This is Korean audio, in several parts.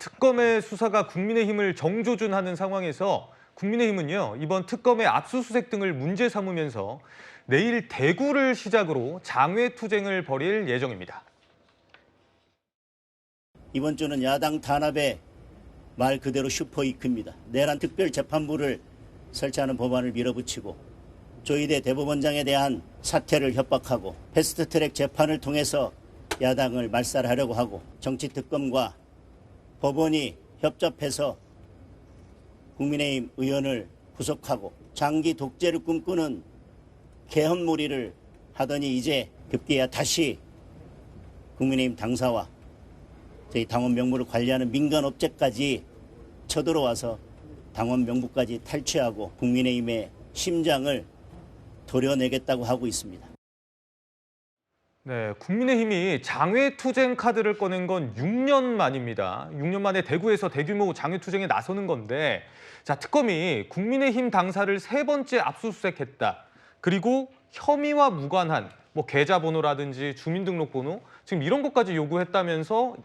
특검의 수사가 국민의힘을 정조준하는 상황에서 국민의힘은요, 이번 특검의 압수수색 등을 문제 삼으면서 내일 대구를 시작으로 장외투쟁을 벌일 예정입니다. 이번 주는 야당 단합의 말 그대로 슈퍼위크입니다. 내란 특별재판부를 설치하는 법안을 밀어붙이고 조희대 대법원장에 대한 사퇴를 협박하고 패스트트랙 재판을 통해서 야당을 말살하려고 하고 정치특검과 법원이 협잡해서 국민의힘 의원을 구속하고 장기 독재를 꿈꾸는 개헌몰이를 하더니 이제 급기야 다시 국민의힘 당사와 저희 당원 명부를 관리하는 민간업체까지 쳐들어와서 당원 명부까지 탈취하고 국민의힘의 심장을 도려내겠다고 하고 있습니다. 네, 국민의힘이 장외투쟁 카드를 꺼낸 건 6년 만입니다. 6년 만에 대구에서 대규모 장외투쟁에 나서는 건데, 자, 특검이 국민의힘 당사를 3번째 압수수색했다. 그리고 혐의와 무관한 계좌번호라든지 주민등록번호 지금 이런 것까지 요구했다면서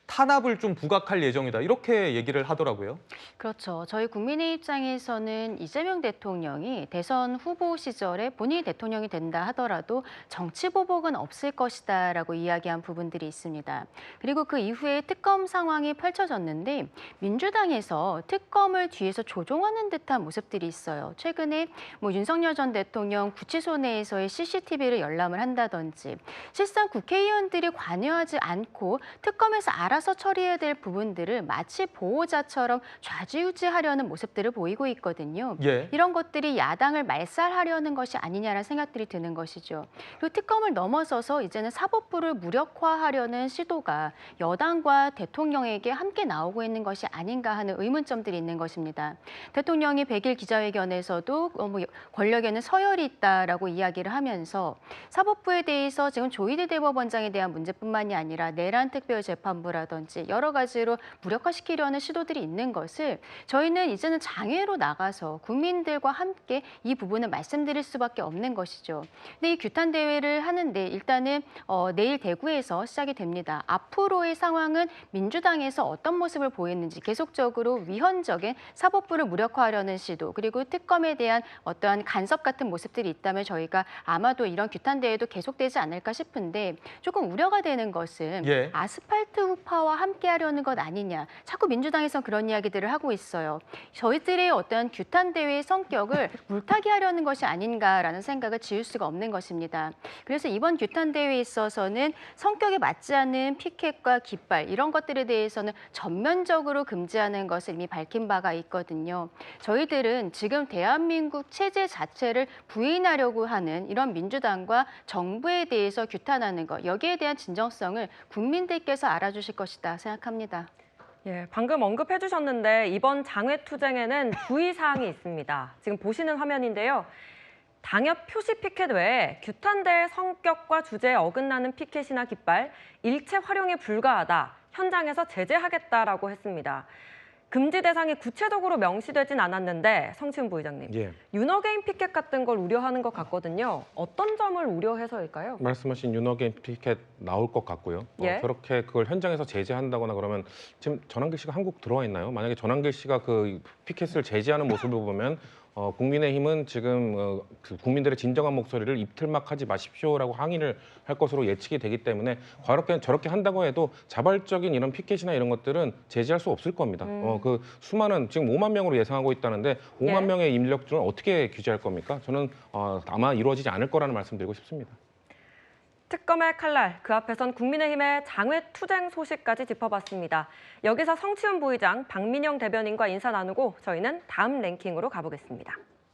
탄압을 좀 부각할 예정이다. 이렇게 얘기를 하더라고요. 그렇죠. 저희 국민의 입장에서는 이재명 대통령이 대선 후보 시절에 본인이 대통령이 된다 하더라도 정치 보복은 없을 것이다라고 이야기한 부분들이 있습니다. 그리고 그 이후에 특검 상황이 펼쳐졌는데 민주당에서 특검을 뒤에서 조종하는 듯한 모습들이 있어요. 최근에 윤석열 전 대통령 구치소 내에서의 CCTV를 열람을 한다든지 실상 국회의원들이 관여하지 않고 특검에서 알아서 처리해야 될 부분들을 마치 보호자처럼 좌지우지하려는 모습들을 보이고 있거든요. 예. 이런 것들이 야당을 말살하려는 것이 아니냐라는 생각들이 드는 것이죠. 그리고 특검을 넘어서서 이제는 사법부를 무력화하려는 시도가 여당과 대통령에게 함께 나오고 있는 것이 아닌가 하는 의문점들이 있는 것입니다. 대통령이 100일 기자회견에서도 권력에는 서열이 있다라고 이야기를 하면서 사법부에 대해서 지금 조희대 대법원장에 대한 문제뿐만이 아니라 내란 특별재판부라든지 여러 가지로 무력화시키려는 시도들이 있는 것을 저희는 이제는 장외로 나가서 국민들과 함께 이 부분을 말씀드릴 수밖에 없는 것이죠. 근데 이 규탄 대회를 하는데 일단은 내일 대구에서 시작이 됩니다. 앞으로의 상황은 민주당에서 어떤 모습을 보이는지 계속적으로 위헌적인 사법부를 무력화하려는 시도 그리고 특검에 대한 어떠한 간섭 같은 모습들이 있다면 저희가 아마도 이런 규탄 대회도 계속되지 않을까 싶은데 조금 우려가 되는 것은 예. 아스팔트 우파와 함께하려는 것 아니냐. 자꾸 민주당에서 그런 이야기들을 하고 있어요. 저희들의 어떤 규탄 대회의 성격을 물타기 하려는 것이 아닌가라는 생각을 지울 수가 없는 것입니다. 그래서 이번 규탄 대회에 있어서는 성격에 맞지 않는 피켓과 깃발 이런 것들에 대해서는 전면적으로 금지하는 것을 이미 밝힌 바가 있거든요. 저희들은 지금 대한민국 체제 자체를 부인하려고 하는 이런 민주당과 정부에 대해서 규탄하는 것 여기에 대한 진정성을 국민들께서 알아주실 것이다 생각합니다. 예, 방금 언급해 주셨는데 이번 장외투쟁에는 주의사항이 있습니다. 지금 보시는 화면인데요. 당협 표시 피켓 외에 규탄대의 성격과 주제에 어긋나는 피켓이나 깃발, 일체 활용에 불과하다, 현장에서 제재하겠다라고 했습니다. 금지 대상이 구체적으로 명시되진 않았는데 성치훈 부의장님, 예. 윤어게인 피켓 같은 걸 우려하는 것 같거든요. 어떤 점을 우려해서일까요? 말씀하신 윤어게인 피켓 나올 것 같고요. 예. 저렇게 그걸 현장에서 제재한다거나 그러면 지금 전한길 씨가 한국 들어와 있나요? 만약에 전한길 씨가 그 피켓을 제재하는 모습을 보면 국민의힘은 지금 그 국민들의 진정한 목소리를 입틀막하지 마십시오라고 항의를 할 것으로 예측이 되기 때문에 저렇게 한다고 해도 자발적인 이런 피켓이나 이런 것들은 제재할 수 없을 겁니다. 그 수많은 지금 5만 명으로 예상하고 있다는데 5만 예. 명의 인력들은 어떻게 규제할 겁니까? 저는 아마 이루어지지 않을 거라는 말씀드리고 싶습니다. 특검의 칼날, 그 앞에선 국민의힘의 장외투쟁 소식까지 짚어봤습니다. 여기서 성치훈 부의장, 박민영 대변인과 인사 나누고 저희는 다음 랭킹으로 가보겠습니다.